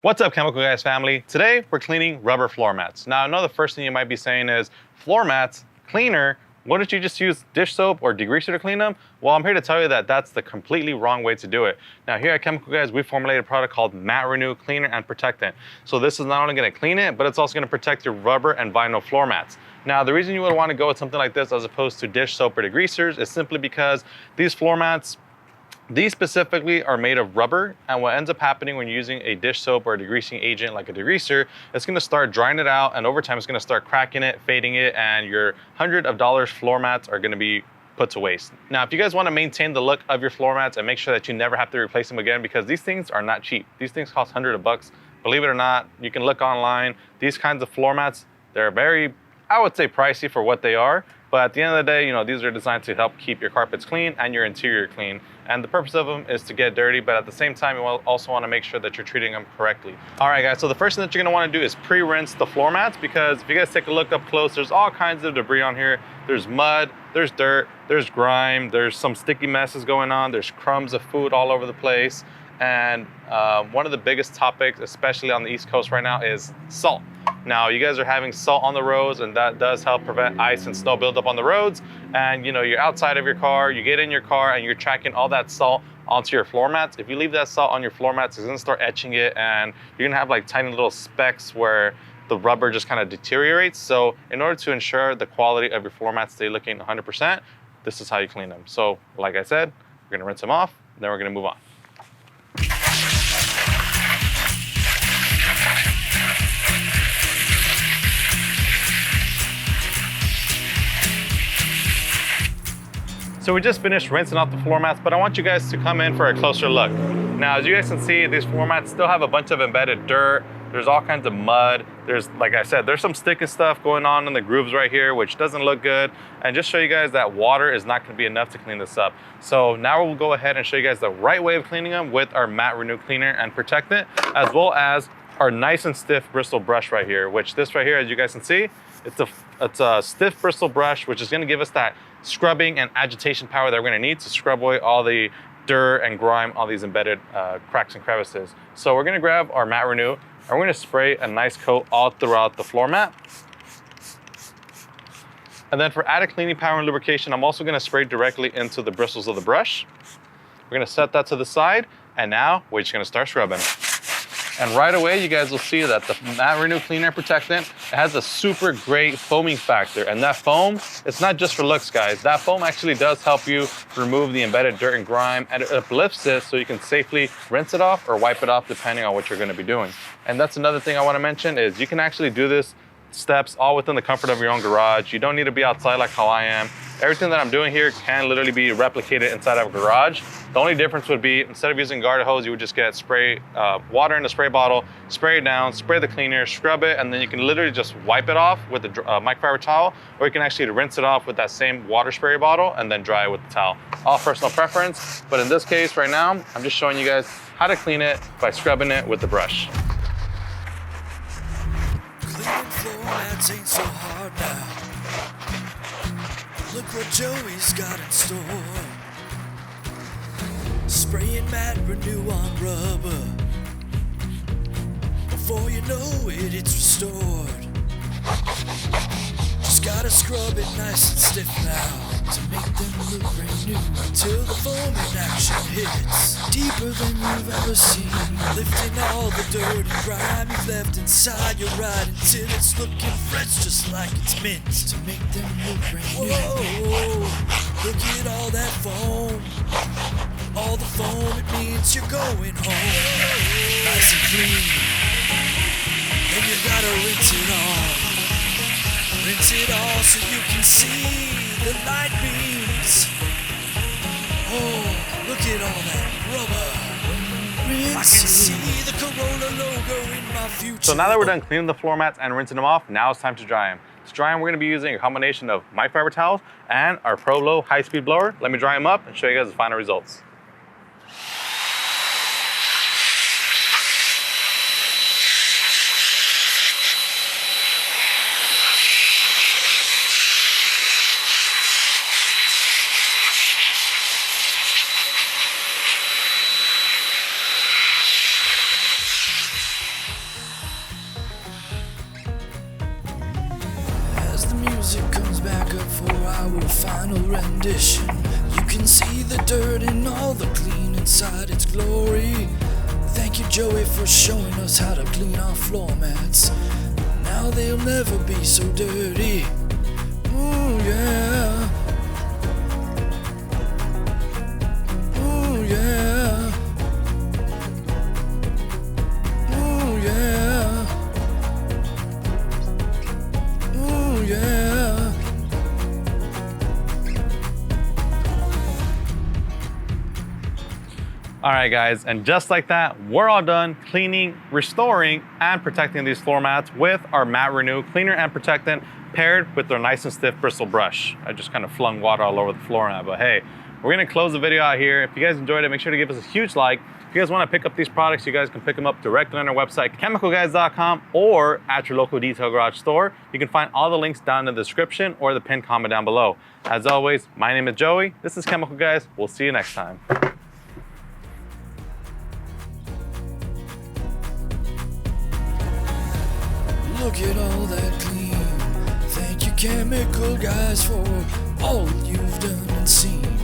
What's up, Chemical Guys family? Today we're cleaning rubber floor mats. Now I know the first thing you might be saying is, floor mats, cleaner, why don't you just use dish soap or degreaser to clean them? Well, I'm here to tell you that that's the completely wrong way to do it. Now here at Chemical Guys, we formulated a product called Mat Renew Cleaner and Protectant. So this is not only gonna clean it, but it's also gonna protect your rubber and vinyl floor mats. Now the reason you would wanna go with something like this as opposed to dish soap or degreasers is simply because these floor mats, these specifically are made of rubber, and what ends up happening when you're using a dish soap or a degreasing agent like a degreaser, it's gonna start drying it out, and over time it's gonna start cracking it, fading it, and your hundreds of dollars floor mats are gonna be put to waste. Now, if you guys wanna maintain the look of your floor mats and make sure that you never have to replace them again, because these things are not cheap. These things cost hundreds of bucks. Believe it or not, you can look online. These kinds of floor mats, they're very, I would say, pricey for what they are. But at the end of the day, you know, these are designed to help keep your carpets clean and your interior clean. And the purpose of them is to get dirty, but at the same time, you also want to make sure that you're treating them correctly. All right, guys, so the first thing that you're gonna want to do is pre-rinse the floor mats, because if you guys take a look up close, there's all kinds of debris on here. There's mud, there's dirt, there's grime, there's some sticky messes going on, there's crumbs of food all over the place. And one of the biggest topics, especially on the East Coast right now, is salt. Now, you guys are having salt on the roads, and that does help prevent ice and snow buildup on the roads. And you know, you're outside of your car, you get in your car, and you're tracking all that salt onto your floor mats. If you leave that salt on your floor mats, it's gonna start etching it, and you're gonna have like tiny little specks where the rubber just kind of deteriorates. So in order to ensure the quality of your floor mats stay looking 100%, this is how you clean them. So like I said, we're gonna rinse them off, then we're gonna move on. So we just finished rinsing off the floor mats, but I want you guys to come in for a closer look. Now, as you guys can see, these floor mats still have a bunch of embedded dirt. There's all kinds of mud. There's, like I said, there's some sticky stuff going on in the grooves right here, which doesn't look good. And just show you guys that water is not gonna be enough to clean this up. So now we'll go ahead and show you guys the right way of cleaning them with our Mat Renew Cleaner and Protectant, as well as our nice and stiff bristle brush right here, which this right here, as you guys can see, it's a stiff bristle brush, which is gonna give us that scrubbing and agitation power that we're gonna need to scrub away all the dirt and grime, all these embedded cracks and crevices. So we're gonna grab our Mat Renew, and we're gonna spray a nice coat all throughout the floor mat. And then for added cleaning power and lubrication, I'm also gonna spray directly into the bristles of the brush. We're gonna set that to the side, and now we're just gonna start scrubbing. And right away, you guys will see that the Mat Renew Cleaner Protectant, it has a super great foaming factor. And that foam, it's not just for looks, guys. That foam actually does help you remove the embedded dirt and grime, and it uplifts it so you can safely rinse it off or wipe it off depending on what you're gonna be doing. And that's another thing I wanna mention is you can actually do this steps all within the comfort of your own garage. You don't need to be outside like how I am. Everything that I'm doing here can literally be replicated inside of a garage. The only difference would be, instead of using garden hose, you would just get water in a spray bottle, spray it down, spray the cleaner, scrub it, and then you can literally just wipe it off with a microfiber towel, or you can actually rinse it off with that same water spray bottle and then dry it with the towel. All personal preference, but in this case right now, I'm just showing you guys how to clean it by scrubbing it with the brush. That ain't so hard now. Look what Joey's got in store. Spraying Mat Renew on rubber. Before you know it, it's restored. Just gotta scrub it nice and stiff now to make them look brand new, until the foam in action hits deeper than you've ever seen, lifting all the dirt and grime you've left inside your ride until it's looking fresh just like it's meant to make them look brand new. Whoa, look at all that foam, all the foam, it means you're going home nice and clean, and you gotta rinse it all. Rinse it all so you can see the light beams. Oh, look at all that rubber. Rinse, I can see the Corolla logo in my future. So now that we're done cleaning the floor mats and rinsing them off, now it's time to dry them. To dry them, we're gonna be using a combination of microfiber towels and our Pro Low high-speed blower. Let me dry them up and show you guys the final results. music comes back up for our final rendition. You can see the dirt and all the clean inside its glory. Thank you, Joey, for showing us how to clean our floor mats. Now they'll never be so dirty. Ooh, yeah. Ooh, yeah. Ooh, yeah. Ooh, yeah. All right, guys, and just like that, we're all done cleaning, restoring, and protecting these floor mats with our Mat Renew Cleaner and Protectant paired with their nice and stiff bristle brush. I just kind of flung water all over the floor mat, but hey, we're gonna close the video out here. If you guys enjoyed it, make sure to give us a huge like. If you guys wanna pick up these products, you guys can pick them up directly on our website, chemicalguys.com, or at your local detail garage store. You can find all the links down in the description or the pinned comment down below. As always, my name is Joey. This is Chemical Guys. We'll see you next time. Look at all that clean. Thank you, Chemical Guys, for all you've done and seen.